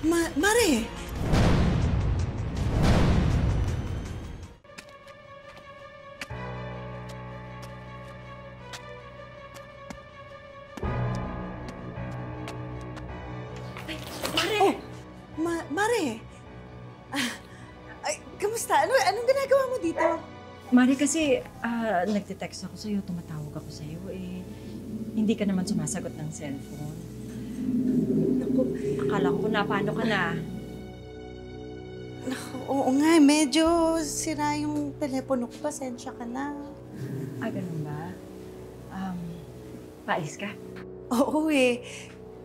Mare! Mare! Oh! Mare! Ay, kamusta? Anong ginagawa mo dito? Mare, kasi nagte-text ako sa'yo, tumatawag ako sa'yo, eh. Hindi ka naman sumasagot ng cellphone. Naku, Akala ko na, paano ka na? oo nga, medyo sira yung telepono ko. Pasensya ka na. Ganun ba? Paalis ka? Oo eh.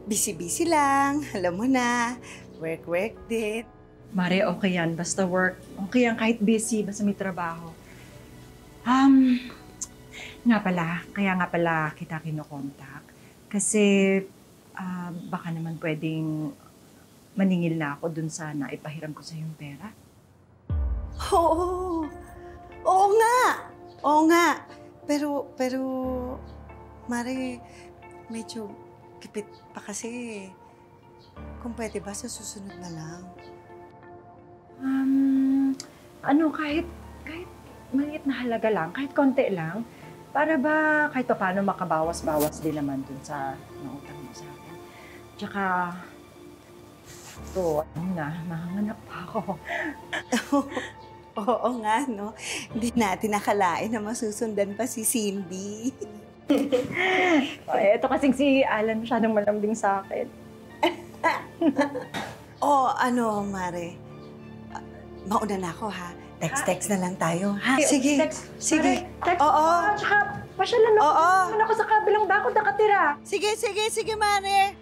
Busy-busy lang. Alam mo na. Work din. Mare, okay yan. Basta work. Okay yan kahit busy, basta may trabaho. Kaya nga pala kita kinokontak. Kasi baka naman pwedeng maningil na ako dun sa naipahiram ko sa yung pera. Oo. Oo nga. Pero, Mare, medyo kipit pa kasi. Kung pwede ba sa susunod na lang? Kahit maliit na halaga lang, kahit konti lang, para ba kahit pa paano makabawas-bawas din naman dun sa nautang mo sa akin. Tsaka, mahanganap pa ako. Oo nga, no? Hindi natin nakalain na masusundan pa si Cindy. Ito kasing si Alan masyadong malambing sa akin. Mare? Mauna na ako, ha? Text na lang tayo, ha? Sige. Sige. Text Oo. Tsaka, pasyalan ako. Oo. Ako sa kabilang bakod nakatira. Sige, Mare.